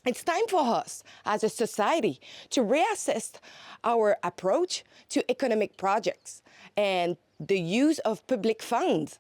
It's time for us as a society to reassess our approach to economic projects and the use of public funds.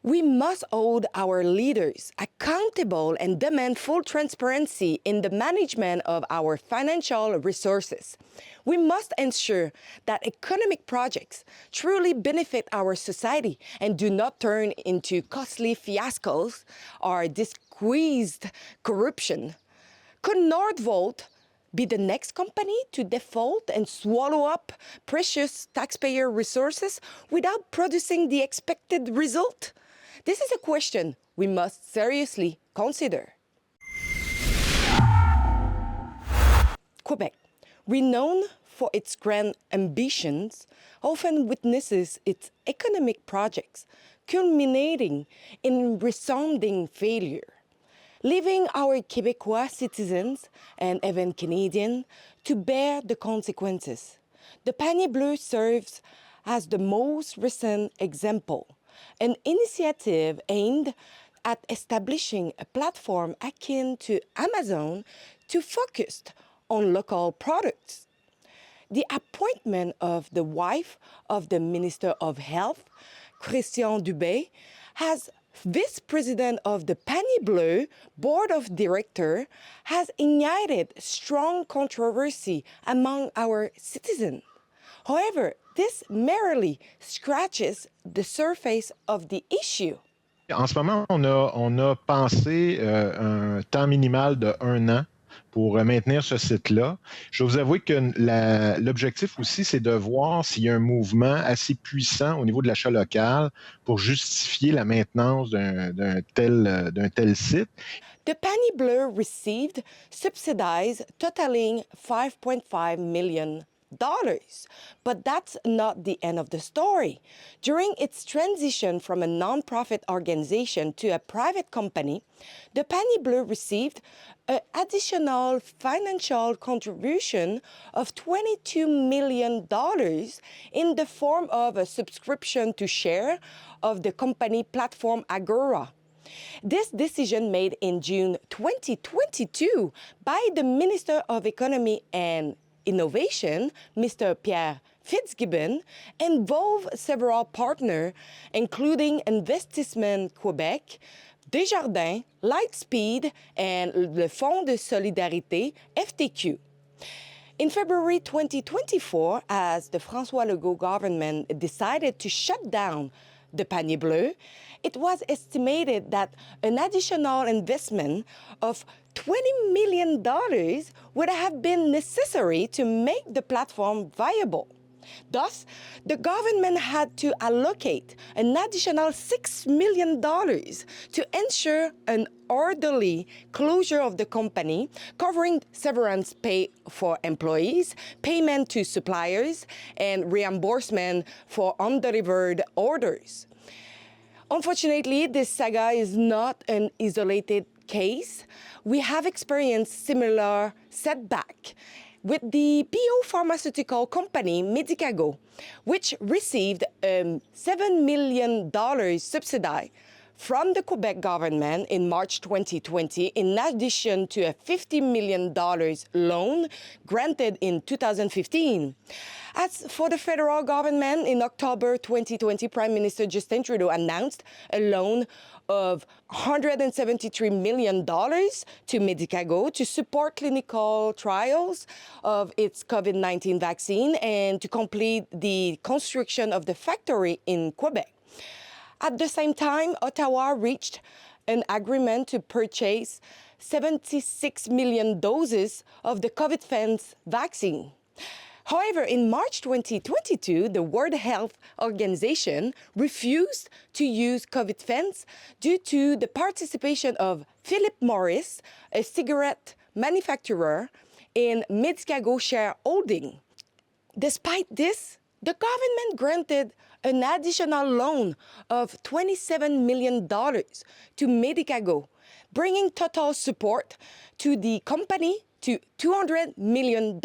We must hold our leaders accountable and demand full transparency in the management of our financial resources. We must ensure that economic projects truly benefit our society and do not turn into costly fiascos or disguised corruption. Could Nordvolt be the next company to default and swallow up precious taxpayer resources without producing the expected result? This is a question we must seriously consider. Quebec, renowned for its grand ambitions, often witnesses its economic projects culminating in resounding failure, leaving our Quebecois citizens and even Canadians to bear the consequences. The Panier Bleu serves as the most recent example, an initiative aimed at establishing a platform akin to Amazon to focus on local products. The appointment of the wife of the Minister of Health, Christian Dubé, as Vice President of the Panier Bleu Board of Directors has ignited strong controversy among our citizens. However, this merely scratches the surface of the issue. En ce moment, on a pensé un temps minimal de 1 an pour maintenir ce site-là. Je dois vous avouer que l'objectif aussi, c'est de voir s'il y a un mouvement assez puissant au niveau de l'achat local pour justifier la maintenance d'un tel site. The Panier Bleu received subsidies totaling $5.5 million. But that's not the end of the story. During its transition from a non-profit organization to a private company, the Panier Bleu received an additional financial contribution of $22 million in the form of a subscription to share of the company platform Agora. This decision made in June 2022 by the Minister of Economy and Innovation, Mr. Pierre Fitzgibbon, involved several partners, including Investissement Quebec, Desjardins, Lightspeed, and le Fonds de Solidarité, FTQ. In February 2024, as the François Legault government decided to shut down the Panier Bleu, it was estimated that an additional investment of $20 million would have been necessary to make the platform viable. Thus, the government had to allocate an additional $6 million to ensure an orderly closure of the company, covering severance pay for employees, payment to suppliers, and reimbursement for undelivered orders. Unfortunately, this saga is not an isolated case. We have experienced similar setback with the biopharmaceutical company Medicago, which received a $7 million subsidy from the Quebec government in March 2020, in addition to a $50 million loan granted in 2015. As for the federal government, in October 2020, Prime Minister Justin Trudeau announced a loan of $173 million to Medicago to support clinical trials of its COVID-19 vaccine and to complete the construction of the factory in Quebec. At the same time, Ottawa reached an agreement to purchase 76 million doses of the COVID-19 vaccine. However, in March 2022, the World Health Organization refused to use COVID-19 due to the participation of Philip Morris, a cigarette manufacturer, in Medicago shareholding. Despite this, the government granted an additional loan of $27 million to Medicago, bringing total support to the company to $200 million.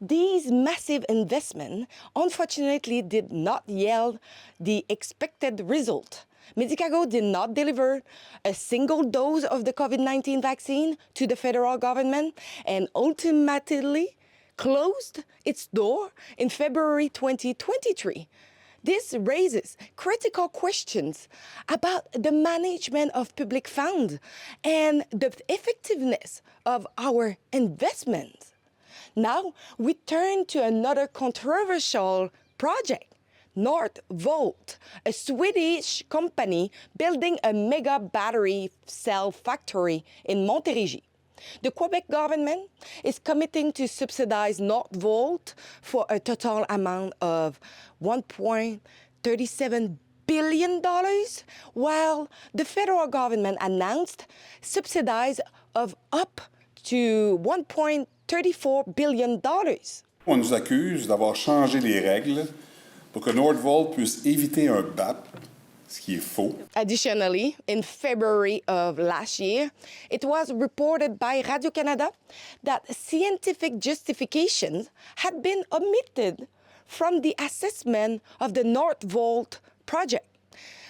These massive investments, unfortunately, did not yield the expected result. Medicago did not deliver a single dose of the COVID-19 vaccine to the federal government and ultimately closed its door in February 2023. This raises critical questions about the management of public funds and the effectiveness of our investments. Now we turn to another controversial project, Northvolt, a Swedish company building a mega battery cell factory in Montérégie. The Quebec government is committing to subsidize Northvolt for a total amount of $1.37 billion, while the federal government announced subsidies of up to $1.34 billion. On nous accuse d'avoir changé les règles pour que Northvolt puisse éviter un BAP, ce qui est faux. Additionally, in February of last year, it was reported by Radio-Canada that scientific justifications had been omitted from the assessment of the Northvolt project,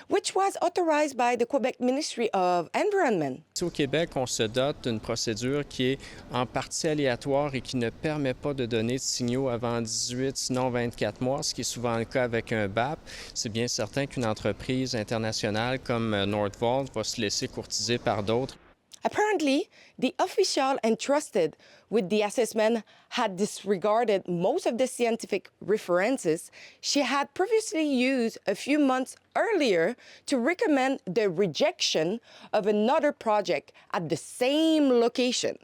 which was authorized by the Quebec Ministry of Environment. Au Québec, on se dote d'une procédure qui est en partie aléatoire et qui ne permet pas de donner de signaux avant 18, sinon 24 mois, ce qui est souvent le cas avec un BAP. C'est bien certain qu'une entreprise internationale comme Northvolt va se laisser courtiser par d'autres. Apparently, the official entrusted with the assessment had disregarded most of the scientific references she had previously used a few months earlier to recommend the rejection of another project at the same location.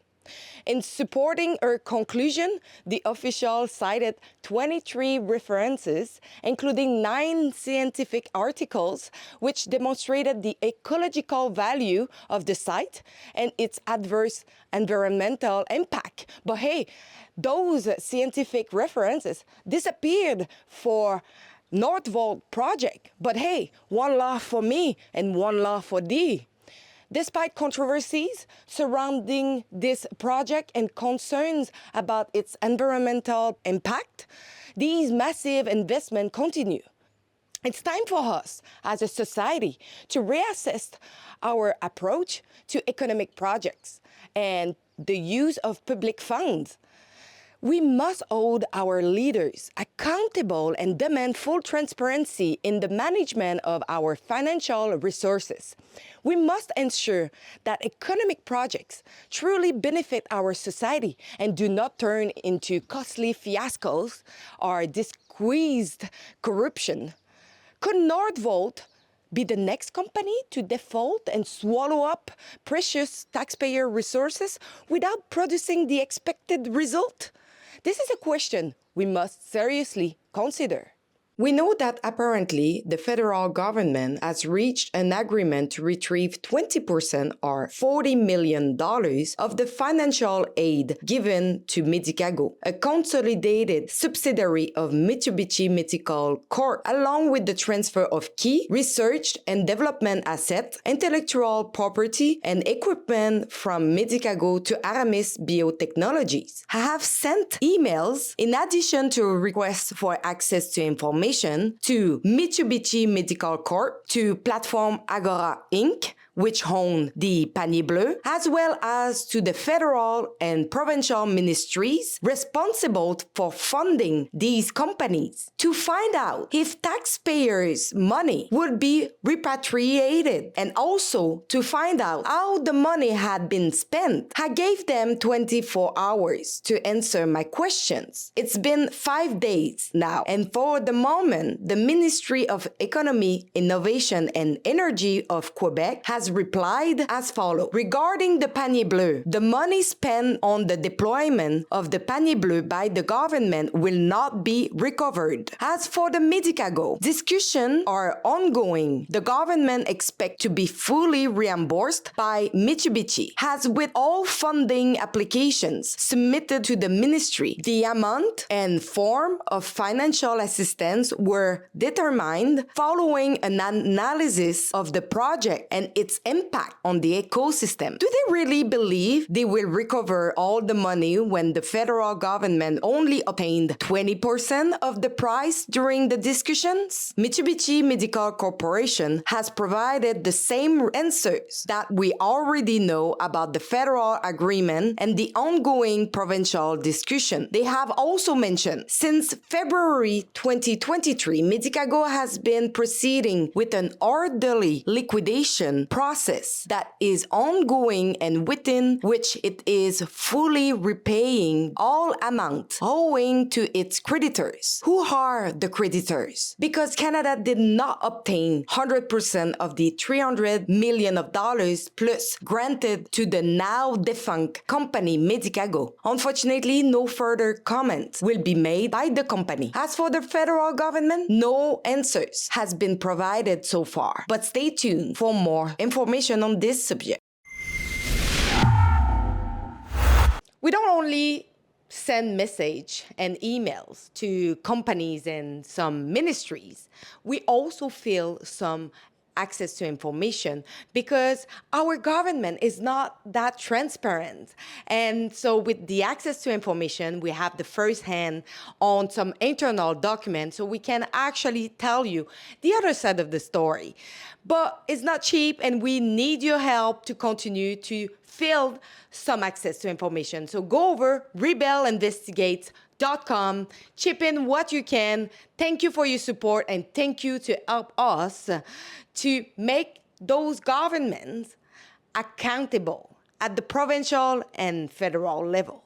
In supporting her conclusion, the official cited 23 references, including 9 scientific articles, which demonstrated the ecological value of the site and its adverse environmental impact. But hey, those scientific references disappeared for Northvolt project. But hey, one law for me and one law for thee. Despite controversies surrounding this project and concerns about its environmental impact, these massive investments continue. It's time for us as a society to reassess our approach to economic projects and the use of public funds. We must hold our leaders accountable and demand full transparency in the management of our financial resources. We must ensure that economic projects truly benefit our society and do not turn into costly fiascos or disguised corruption. Could Northvolt be the next company to default and swallow up precious taxpayer resources without producing the expected result? This is a question we must seriously consider. We know that apparently the federal government has reached an agreement to retrieve 20% or $40 million of the financial aid given to Medicago, a consolidated subsidiary of Mitsubishi Medical Corp, along with the transfer of key research and development assets, intellectual property, and equipment from Medicago to Aramis Biotechnologies. I have sent emails in addition to requests for access to information to Mitsubishi Medical Corp, to Platform Agora Inc., which own the Panier Bleu, as well as to the federal and provincial ministries responsible for funding these companies, to find out if taxpayers' money would be repatriated and also to find out how the money had been spent. I gave them 24 hours to answer my questions. It's been 5 days now, and for the moment, the Ministry of Economy, Innovation and Energy of Quebec has replied as follows. Regarding the Panier Bleu, the money spent on the deployment of the Panier Bleu by the government will not be recovered. As for the Medicago, discussions are ongoing. The government expects to be fully reimbursed by Mitsubishi. As with all funding applications submitted to the ministry, the amount and form of financial assistance were determined following an analysis of the project and its its impact on the ecosystem. Do they really believe they will recover all the money when the federal government only obtained 20% of the price during the discussions? Mitsubishi Medical Corporation has provided the same answers that we already know about the federal agreement and the ongoing provincial discussion. They have also mentioned since February 2023, Medicago has been proceeding with an orderly liquidation process that is ongoing and within which it is fully repaying all amount owing to its creditors. Who are the creditors? Because Canada did not obtain 100% of the $300 million plus granted to the now defunct company Medicago. Unfortunately, no further comments will be made by the company. As for the federal government, no answers has been provided so far. But stay tuned for more information on this subject. We don't only send message and emails to companies and some ministries. We also feel some access to information because our government is not that transparent. And so with the access to information, we have the first hand on some internal documents so we can actually tell you the other side of the story. But it's not cheap and we need your help to continue to fill some access to information. So go over rebelinvestigates.com, chip in what you can. Thank you for your support and thank you to help us to make those governments accountable at the provincial and federal level.